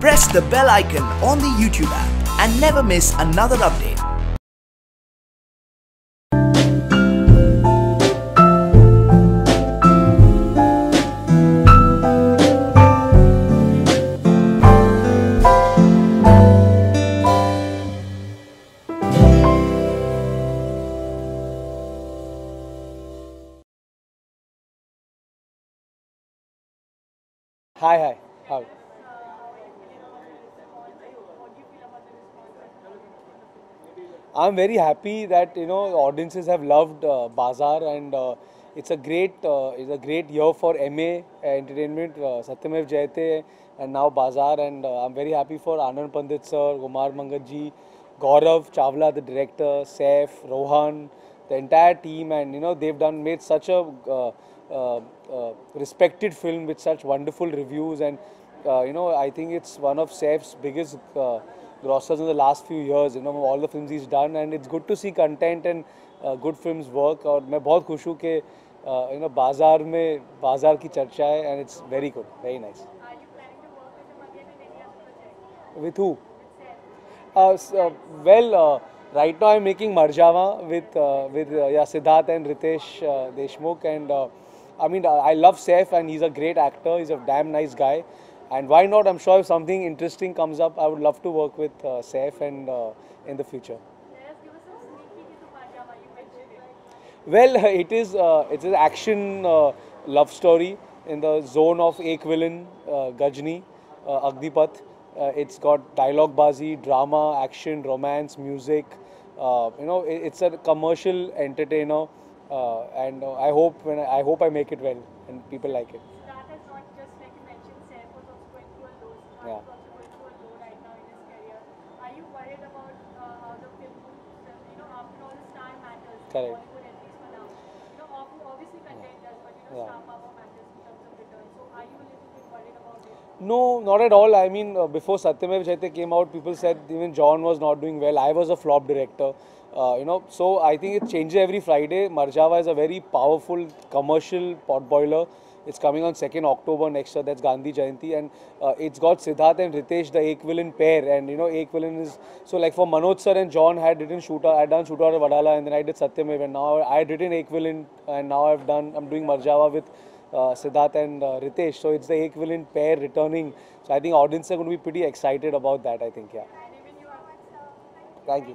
Press the bell icon on the YouTube app and never miss another update. Hi. How? I'm very happy that audiences have loved Bazaar, and it's a great year for MA entertainment. Satyamev Jayate and now Bazaar, and I'm very happy for Anand Pandit sir, Kumar Mangatji, Gaurav Chawla the director, Saif, Rohan, the entire team, and they've made such a respected film with such wonderful reviews, and I think it's one of Saif's biggest grossers in the last few years. All the films he's done, and it's good to see content and good films work. और मैं बहुत खुश हूँ कि बाजार में बाजार की चर्चा है, and it's very good, very nice. Are you planning to work with him again in any other project? With who? With Seth? Right now I'm making Marjava with Siddharth and Ritesh Deshmukh, and I love Saif, and he's a great actor. He's a damn nice guy, and why not? I'm sure if something interesting comes up, I would love to work with Saif and in the future. Let us give us some sneak peek into Pajama. You mentioned it. Well, it's an action love story in the zone of Ek Villain, Gajni, Agnipath. It's got dialogue bazi, drama, action, romance, music. It's a commercial entertainer, and I hope I make it well and people like it. Siddharth is not just like you mentioned, Seth was also going through a low. Siddharth Yeah. is also going through a low right now in his career. Are you worried about how the film would, after all, the star matters? Correct. Bollywood, at least for now. Obviously content does, but Yeah. star power matters in terms of return. So are you a little bit worried about it? No, not at all. Before Satyamev Jayate came out, people said even John was not doing well. I was a flop director. So I think it changes every Friday. Marjava is a very powerful commercial potboiler. It's coming on 2nd October next year. That's Gandhi Jayanti, and it's got Siddharth and Ritesh, the Ek Villain pair. And Ek Villain is so like for Manoj sir and John had done Shootout of Vadala, and then I did Satyamev, and now I had written Ek Villain, and now I'm doing Marjava with Siddharth and Ritesh. So it's the Ek Villain pair returning. So I think audience are going to be pretty excited about that. I think, yeah. And even you are Thank you.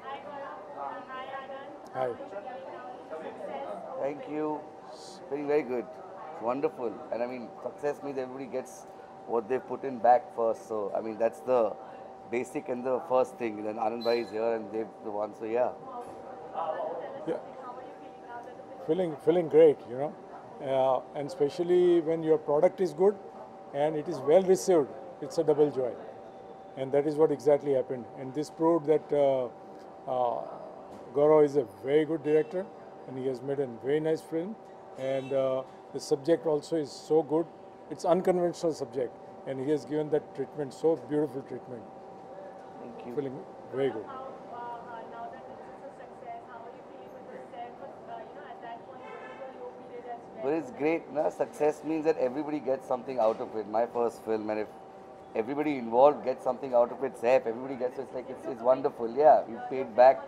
Hi Gaurav. Hi Anand. Hi. Thank you. Very good. Wonderful. And success means everybody gets what they put in back first. So, that's the basic and the first thing. Then Anand Bhai is here and they've the one. So, yeah. Yeah. How are you feeling now that the film Feeling great, and especially when your product is good and it is well received, it's a double joy, and that is what exactly happened. And this proved that Gaurav is a very good director, and he has made a very nice film. And The subject also is so good. It's unconventional subject, and he has given that treatment, so beautiful treatment. Thank you. Feeling very good. How, now that this is a success, how are you feeling with the set? But, at that point, it was a low period as well. But it's great, na? Success means that everybody gets something out of it. My first film, and if everybody involved gets something out of it, Saif, everybody gets it. It's like it's wonderful. Yeah, you paid back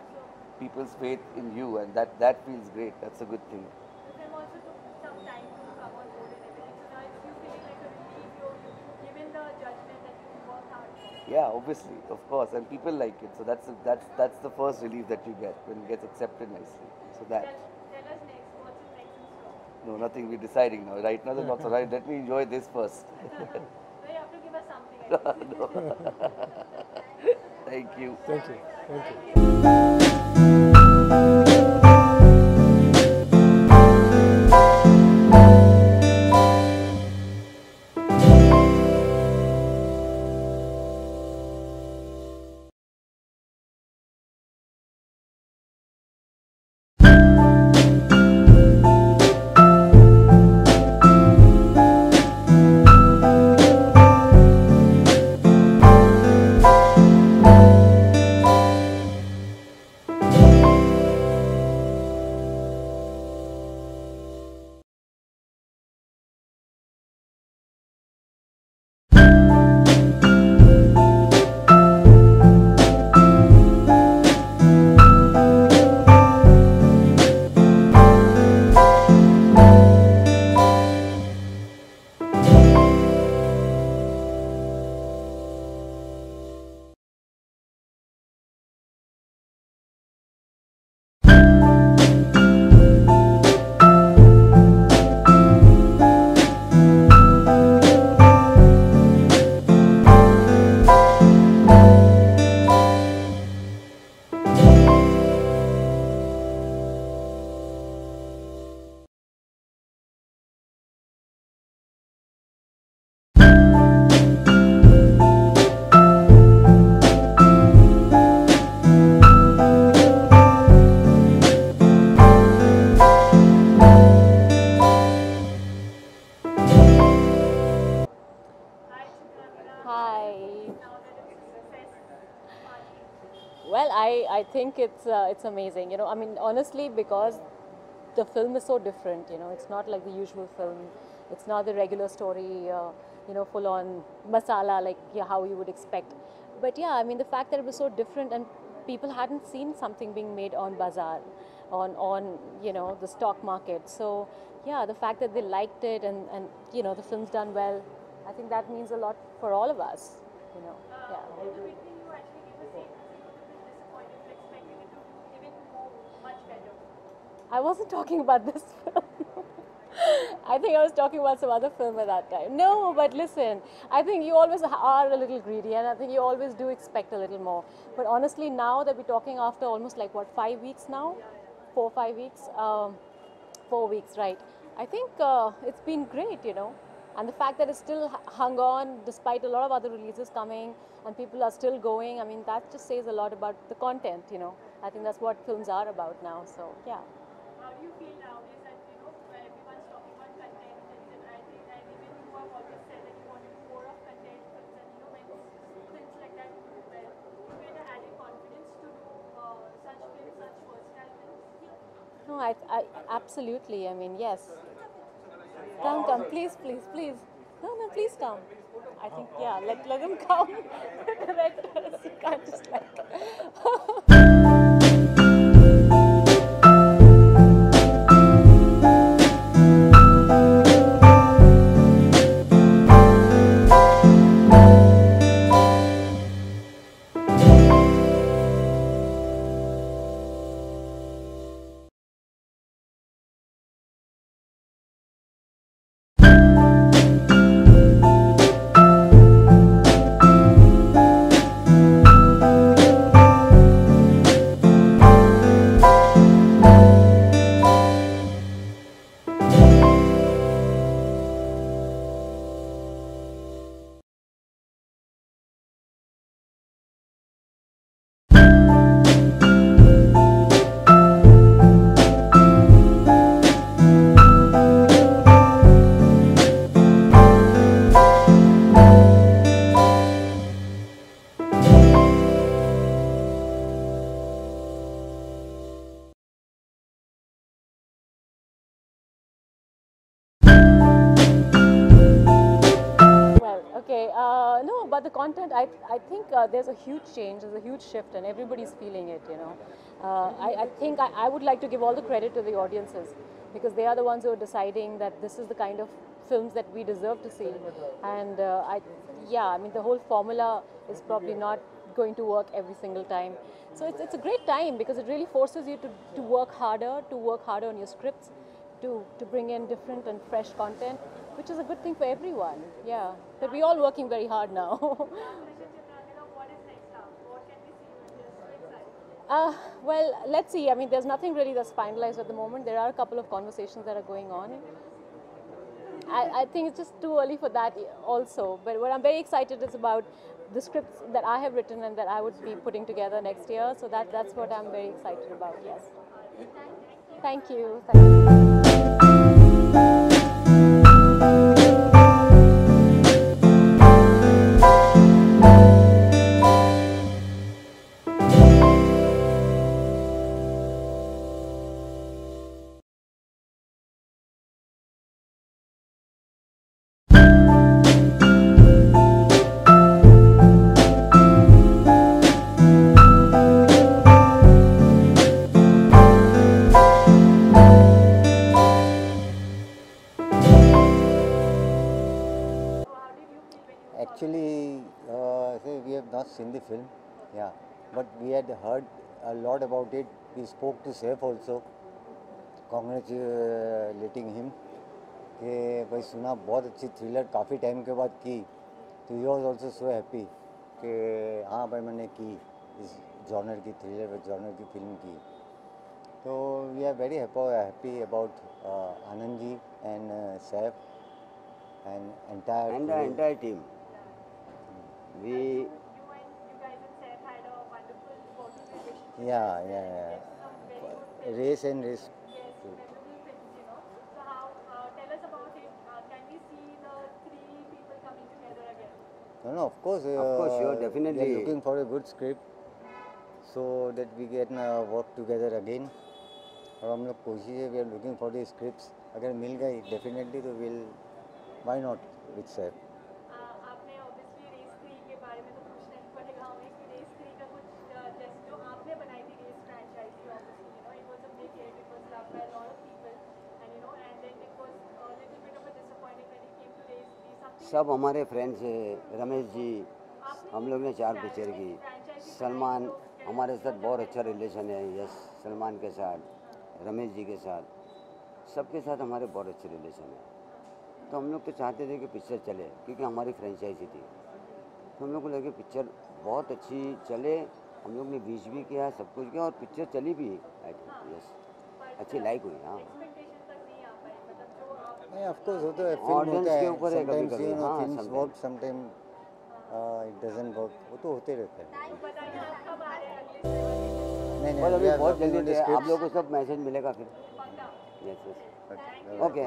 people's faith in you, and that feels great. That's a good thing. The film also took some time to come on board and everything. So now it's you feeling like a relief, given the judgment that you worked hard for. Yeah, obviously, of course, and people like it. So that's the first relief that you get when it gets accepted nicely. So that. Tell us next, what's in next in store? No, nothing. We're deciding now. Right now, there's not so right. Let me enjoy this first. No, you have to give us something. Thank you. Thank you. Thank you. Hi. Well, I think it's amazing. I mean, honestly, because the film is so different. It's not like the usual film. It's not the regular story. Full on masala like how you would expect. But yeah, I mean, the fact that it was so different and people hadn't seen something being made on bazaar, on the stock market. So yeah, the fact that they liked it and the film's done well, I think that means a lot for all of us. Yeah. Ultimately, you actually gave the same message. You were a bit disappointed. You were expecting it to do even more, much better. I wasn't talking about this film. I think I was talking about some other film at that time. No, but listen, I think you always are a little greedy and I think you always do expect a little more. But honestly, now that we're talking after almost like, 5 weeks now? 4 or 5 weeks? 4 weeks, right. I think it's been great, And the fact that it's still hung on despite a lot of other releases coming and people are still going, I mean, that just says a lot about the content, I think that's what films are about now, so yeah. How do you feel nowadays that, everyone's talking about content and I think, and even you have always said that you wanted more of content films and, when things like that do well, you get an added confidence to do such films, such versatile films? No, I absolutely, I mean, yes. Come, please. No, please come. I think, yeah, let them come. Directors, you can't just No, but the content, I think there's a huge change, there's a huge shift, and everybody's feeling it, you know. I think I would like to give all the credit to the audiences because they are the ones who are deciding that this is the kind of films that we deserve to see. And yeah, I mean, the whole formula is probably not going to work every single time. So it's a great time because it really forces you to work harder on your scripts, to bring in different and fresh content, which is a good thing for everyone. Yeah, but we're all working very hard now. What is next now? What can we see? We're just so excited. Well, let's see. I mean, there's nothing really that's finalized at the moment. There are a couple of conversations that are going on. I think it's just too early for that also. But what I'm very excited is about the scripts that I have written and that I would be putting together next year. So that's what I'm very excited about, yes. Thank you. Thank you. Actually, we have not seen the film, yeah, but we had heard a lot about it. We spoke to Saif also, congratulating him कि भाई सुना बहुत अच्छी thriller काफ़ी time के बाद की, तो he was also so happy कि हाँ भाई मैंने की इस जॉनर की थ्रिलर जॉनर की फिल्म की. तो we are very happy about Anand ji and Saif and the entire team. We You guys and Seth had a wonderful working relationship. yeah. Some very good films. Race and race. Yes, memorable films, you know. So how, tell us about it. Can we see the three people coming together again? No, of course, sure, definitely. We are looking for a good script so that we can work together again. और हम लोग कोशिश है, we are looking for the scripts. अगर मिल गई definitely तो will why not with Saif. आपने obviously race 3 के बारे में तो पूछना ही पड़ेगा हमें कि रेस 3 का कुछ जैसे जो आपने बनाई थी रेस फ्रैंचाइज की, obviously you know it was a big hit, it was loved by a lot of people, and you know and then it was a little bit of a disappointment when it came to race 3. Something सब हमारे friends हैं, रमेश जी, हम लोग ने 4 picture की. सलमान हमारे साथ बहुत अच्छा रिलेशन है, यस, सलमान के साथ, रमेश जी के साथ, सबके साथ हमारे बहुत अच्छे रिलेशन है. तो हम लोग तो चाहते थे कि पिक्चर चले क्योंकि हमारी फ्रेंचाइजी थी. तो हम लोग को लगे पिक्चर बहुत अच्छी चले, हम लोग ने बीच भी किया, सब कुछ किया और पिक्चर चली भी. यस, अच्छी लाइक हुई. हाँ, expectation तक नहीं आ पाई, मतलब जो आप नहीं, of course वो तो फिल्म Audience होता के है. ऊपर है Sometimes कभी-कभी, you know हाँ, things sometimes. work, sometimes it doesn't work. वो तो होते रहता है. बताइए आप कब आ रहे हैं अगले सिनेमा नहीं पर we अभी are बहुत working जल्दी on the थे, आप scripts. लोगों को सब मैसेज मिलेगा फिर. पक्का. Yes yes, Okay. Okay.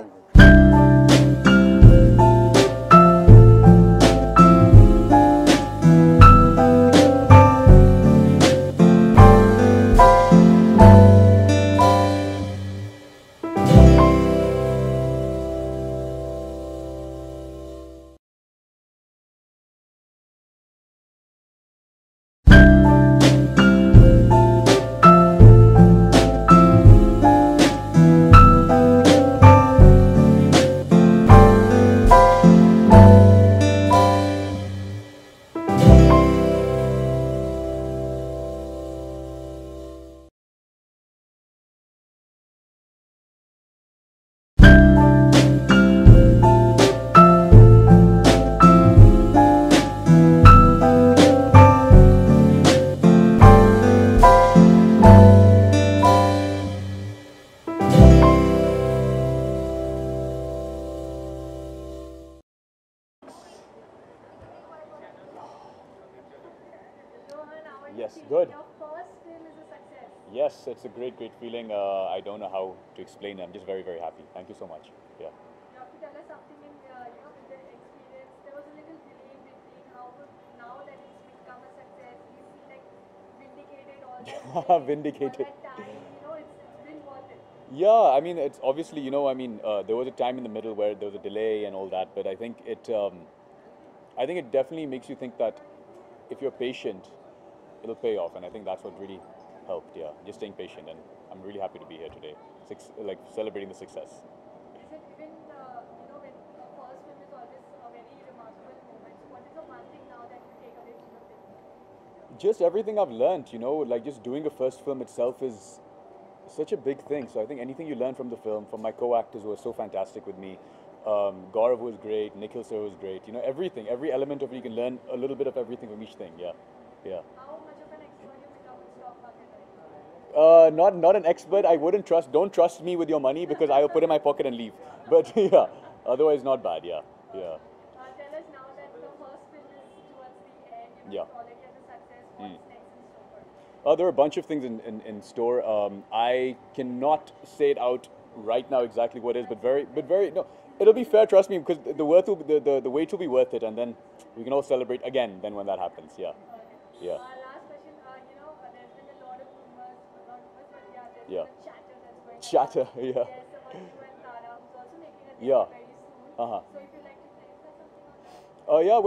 Yes, good. Your first film is a success. Yes, it's a great feeling. I don't know how to explain it. I'm just very happy. Thank you so much. Yeah. You have to tell us something in with the experience. There was a little delay between how now that it's become a success, you feel like vindicated all that. Vindicated. For that time, it's been worth it. Yeah, I mean, it's obviously, there was a time in the middle where there was a delay and all that, but I think I think it definitely makes you think that if you're patient, it'll pay off, and I think that's what really helped. Yeah, just staying patient, and I'm really happy to be here today, like celebrating the success. Is it even, when the first film is always a very remarkable moment, so what is the one thing now that you take away from the film? Just everything I've learned, like just doing a first film itself is such a big thing. So I think anything you learn from the film, from my co-actors who were so fantastic with me, Gaurav was great, Nikhil sir was great. Everything, every element of it, you can learn a little bit of everything from each thing. Yeah. How much of an expert you become in stock market right now? Not an expert. I wouldn't trust. Don't trust me with your money because I'll put it in my pocket and leave. But yeah, otherwise not bad. Yeah. Tell us now that the first film is towards the end, Yeah. already as a success, what's next in store? There are a bunch of things in store. I cannot say it out right now exactly what it is, but very no. It'll be fair, trust me, because the wait will be worth it, and then we can all celebrate again. Then when that happens, yeah. Last question, there's been a lot of rumors, not rumors, but there's Yeah. been a chatter that's going on. Chatter, yeah. Yes, about you and Tara, who's also making a debut Yeah. very soon. Uh-huh. So if you'd like to clarify something on that. Yeah,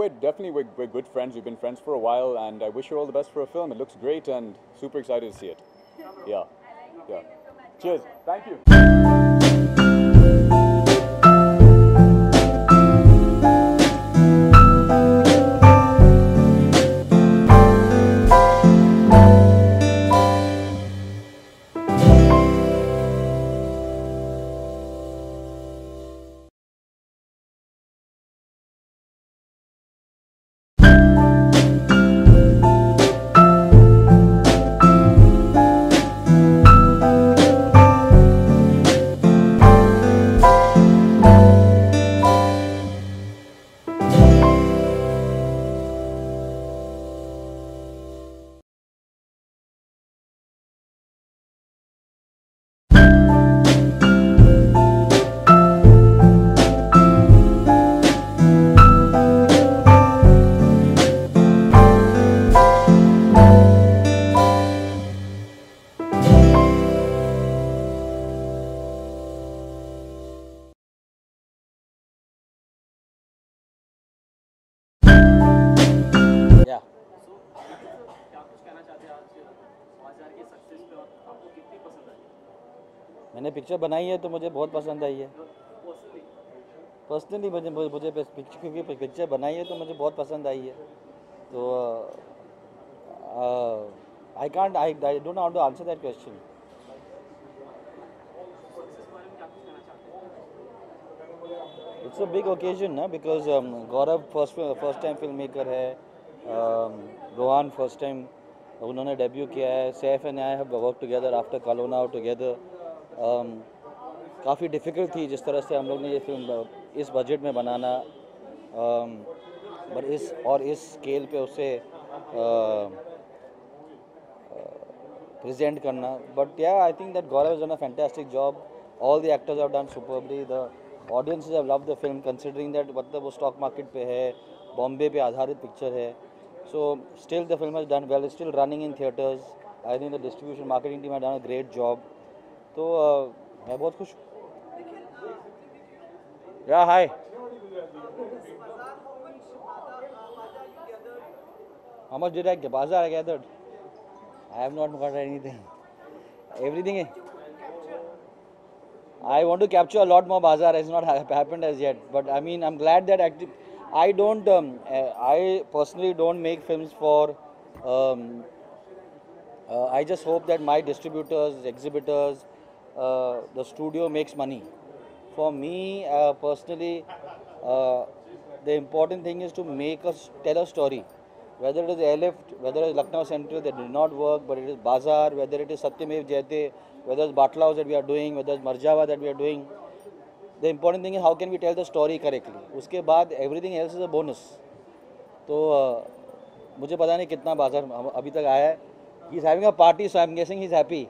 we're good friends. We've been friends for a while, and I wish her all the best for a film. It looks great, and super excited to see it. Yeah. Yeah. Cheers. Thank you. Yeah. मैंने picture बनाई है तो मुझे बहुत पसंद आई है personally मुझे पिक्चर क्योंकि पिक्चर बनाई है तो मुझे बहुत पसंद आई है तो I don't want to answer that question it's a big occasion ना because Gaurav first time film maker है रोहान फर्स्ट टाइम उन्होंने डेब्यू किया है Saif and I have work together after कलोना टुगेदर काफ़ी डिफ़िकल्ट थी जिस तरह से हम लोग ने ये फिल्म इस बजट में बनाना बट इस स्केल पे उसे प्रेजेंट करना बट या I think that Gaurav has done a fantastic job all the actors have done superbly the audiences have loved the film considering that मतलब वो स्टॉक मार्केट पे है बॉम्बे पे आधारित पिक्चर है so still the film has done well still running in theatres I think the distribution marketing team have done a great job तो मैं बहुत खुश हूँ या हाय How much did I get? Bazaar I gathered? I have not got anything. Everything. I want to capture a lot more bazaar. Has not happened as yet. But I mean, I'm glad that I don't. I personally don't make films for. I just hope that my distributors, exhibitors, the studio makes money. For me personally, the important thing is to tell a story. Whether it is Airlift, whether it is Lucknow Central that did not work, but it is Bazaar, whether it is Satyamev Jayate, whether it's Batlaos that we are doing, whether it's Marjava that we are doing. The important thing is how can we tell the story correctly. उसके बाद everything else is a bonus. तो मुझे पता नहीं कितना बाजार अभी तक आया है. He is having a party, so I'm guessing he's happy.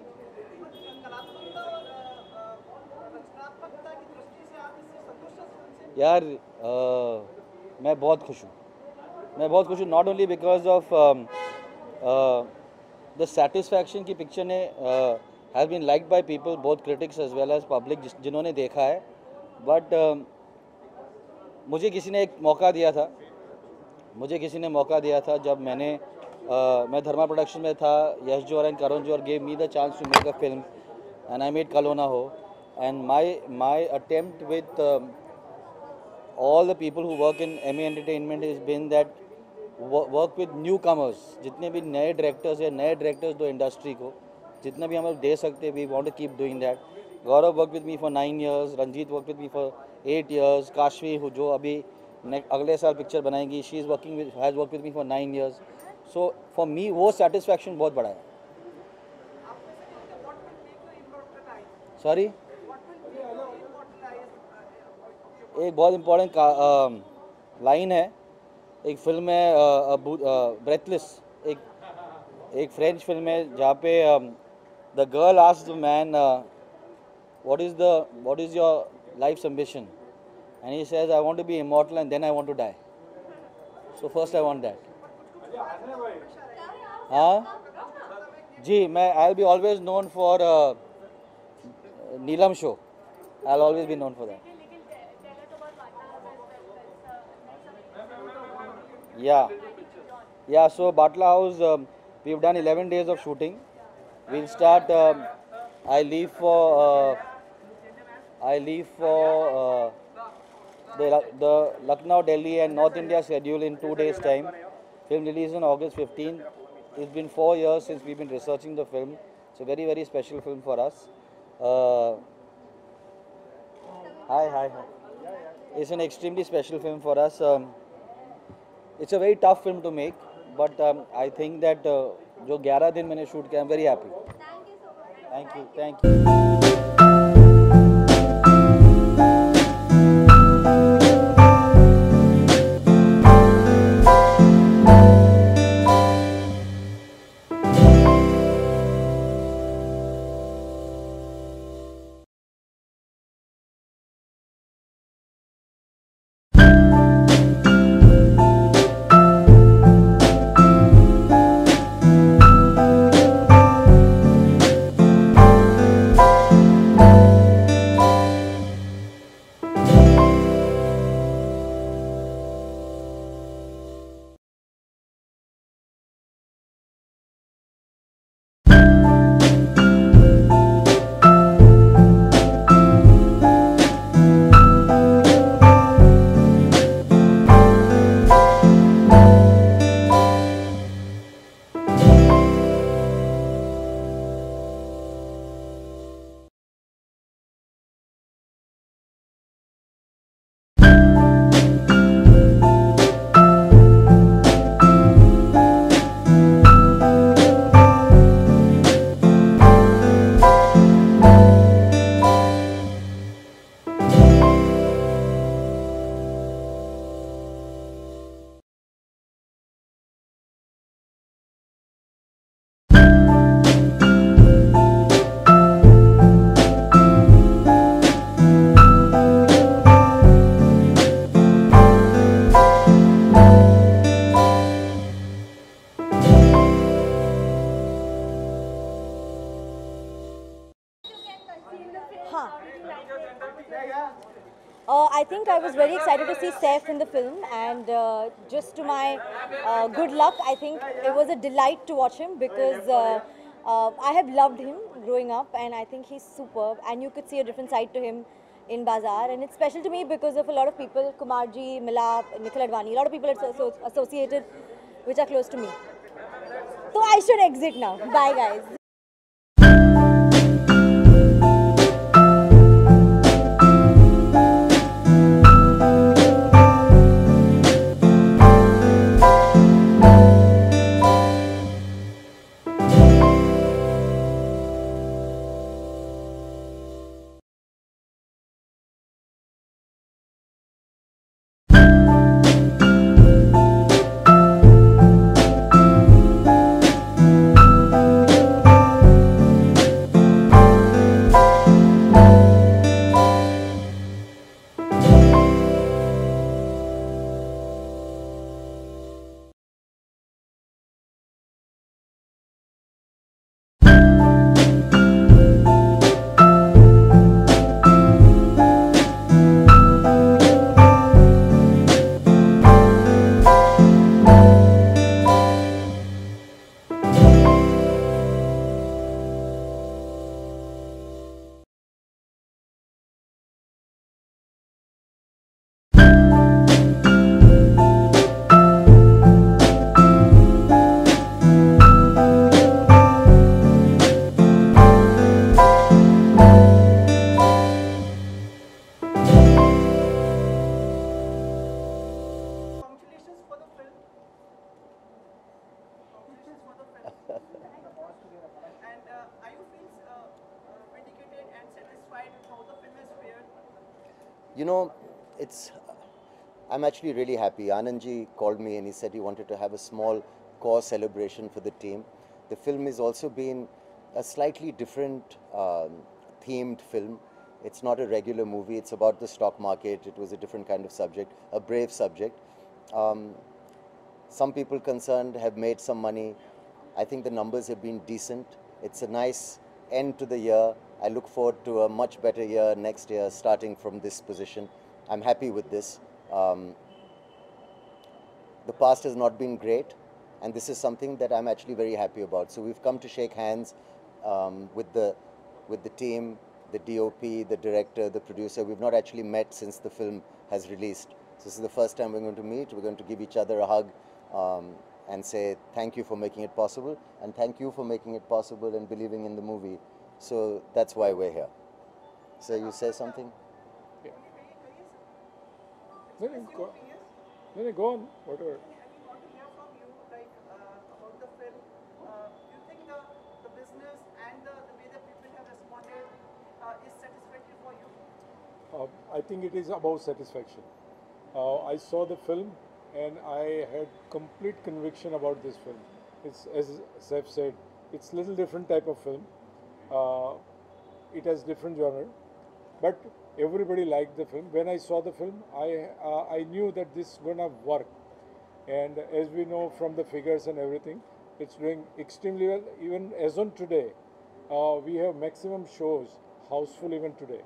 यार मैं बहुत खुश हूँ not only because of the satisfaction की पिक्चर ने has been liked by people both critics as well as public जिन्होंने देखा है बट मुझे किसी ने एक मौका दिया था मुझे किसी ने मौका दिया था जब मैं धर्मा प्रोडक्शन में था. यश जोहर and Karan Johar gave me the chance to make a film, and I made Kalo Na Ho. And my attempt with all the people who work in MA Entertainment has been that work with newcomers. जितने भी नए directors या नए directors दो industry को जितना भी हम लोग दे सकते, we want to keep doing that. Gaurav worked with me for 9 years, Ranjit worked with me for 8 years, Kashvi who जो अभी अगले साल पिक्चर बनाएंगी, she has worked with me for 9 years. So for me वो satisfaction बहुत बड़ा है. Sorry? एक बहुत इम्पोर्टेंट लाइन है, एक फिल्म है ब्रेथलेस, एक फ्रेंच फिल्म है जहाँ पे the girl asks the man what is your life's ambition, and he says I want to be immortal and then I want to die. So first I want that. हाँ जी, मैं I'll be always known for Neelam show. I'll always be known for that. Yeah. So Batla House, we've done 11 days of shooting. We'll start. I leave for the Lucknow, Delhi, and North India schedule in 2 days' time. Film release on August 15. It's been 4 years since we've been researching the film. It's a very, very special film for us. Hi. It's an extremely special film for us. It's a very tough film to make, but I think that जो 11 दिन मैंने shoot किया, I'm very happy. Thank you. I think I was very excited to see Saif in the film, and just to my good luck, I think it was a delight to watch him because I have loved him growing up, and I think he's superb, and you could see a different side to him in Bazaar, and it's special to me because of a lot of people, Kumarji, Milap, Nikhil Advani, a lot of people are associated which are close to me. So I should exit now. Bye guys. You know, I'm actually really happy. Anandji called me and he said he wanted to have a small core celebration for the team. The film has also been a slightly different themed film. It's not a regular movie. It's about the stock market. It was a different kind of subject, a brave subject. Some people concerned have made some money. I think the numbers have been decent. It's a nice end to the year. I look forward to a much better year next year, starting from this position. I'm happy with this. The past has not been great, and this is something that I'm actually very happy about. So we've come to shake hands with the team, the DOP, the director, the producer. We've not actually met since the film has released. So this is the first time we're going to meet. We're going to give each other a hug and say thank you for making it possible, and thank you for making it possible and believing in the movie. So that's why we're here. So you say something? Yeah. No, go on, whatever. I want to hear from you, like, about the film. You think the business and the way that people have responded is satisfactory for you? I think it is about satisfaction. I saw the film and I had complete conviction about this film. It's, as Saif said, it's a little different type of film. It has different genre, but everybody liked the film. When I saw the film, I knew that this is gonna work. And as we know from the figures and everything, it's doing extremely well. Even as on today, we have maximum shows, houseful even today.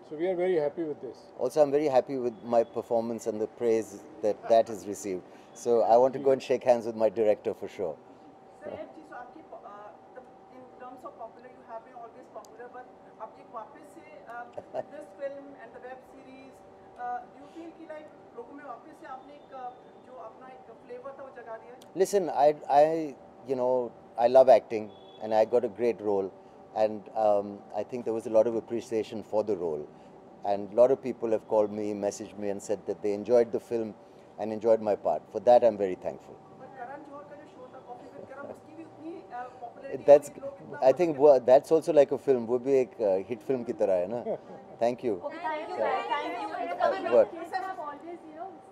So we are very happy with this. Also, I'm very happy with my performance and the praise that has received. So I want to go and shake hands with my director for sure. Sir, in terms of popular, you have been always popular, but this film and the web series, do you feel कि like लोगों में वापस से आपने जो अपना एक flavor था वो जगा दिया? Listen, I love acting and I got a great role, and I think there was a lot of appreciation for the role, and a lot of people have called me, messaged me and said that they enjoyed the film and enjoyed my part. For that I'm very thankful. That's, I think that's also like a film. वो भी एक hit film की तरह है ना. Thank you. Okay, thank you. Thank you. What? You have always,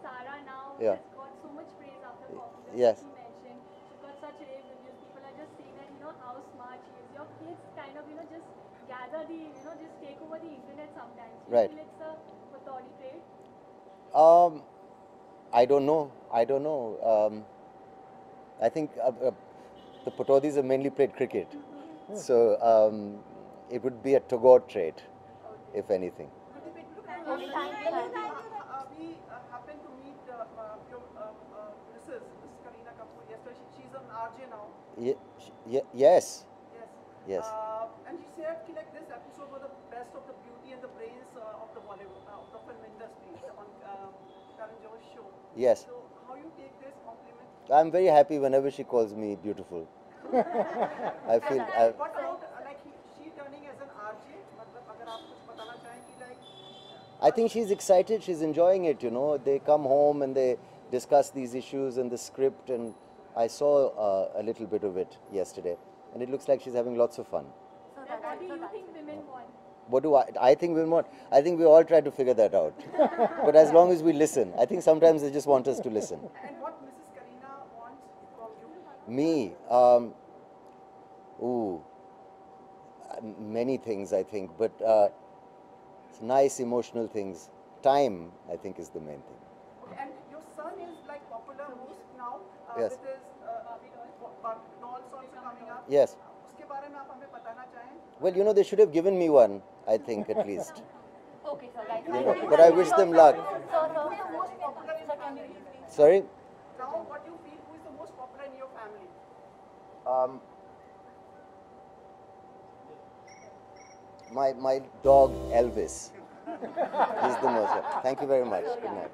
Sara now Yeah. has got so much praise after Popular. Yes. You mentioned she's got such rave reviews. People are just saying that how smart she is. Your kids kind of just gather just take over the internet sometimes. Do you Right. feel it's a Patodi trait? I don't know. I think the Patodis have mainly played cricket, so it would be a Tagore trait, if anything. We happened to meet your Mrs. Kareena Kapoor yesterday. She's an RJ now. Yes. Yes. And she said like this episode was the best of the beauty and the brains of the Bollywood, of the film industry on Karan Johar's show. Yes. So how you take this compliment? I'm very happy whenever she calls me beautiful. I feel. What about like she turning as an RJ? अगर आप कुछ बताना चाहें कि like. I think she's excited. She's enjoying it. They come home and they discuss these issues and the script, and I saw a little bit of it yesterday, and it looks like she's having lots of fun. So what do you think women want? What do I think women want? I think we all try to figure that out. But as long as we listen, I think sometimes they just want us to listen. And what Mrs. Kareena wants from you? Me, many things I think, but nice emotional things. Time, I think, is the main thing. Okay, and your son is like popular most now. Yes. With his dolls also coming up. Yes. उसके बारे में आप हमें बताना चाहें? Well, they should have given me one, I think, at least. Okay, so guys. But I wish them luck. Sorry? Now, what do you feel? Who is the most popular in your family? My dog Elvis. He's the most. Thank you very much. Good night.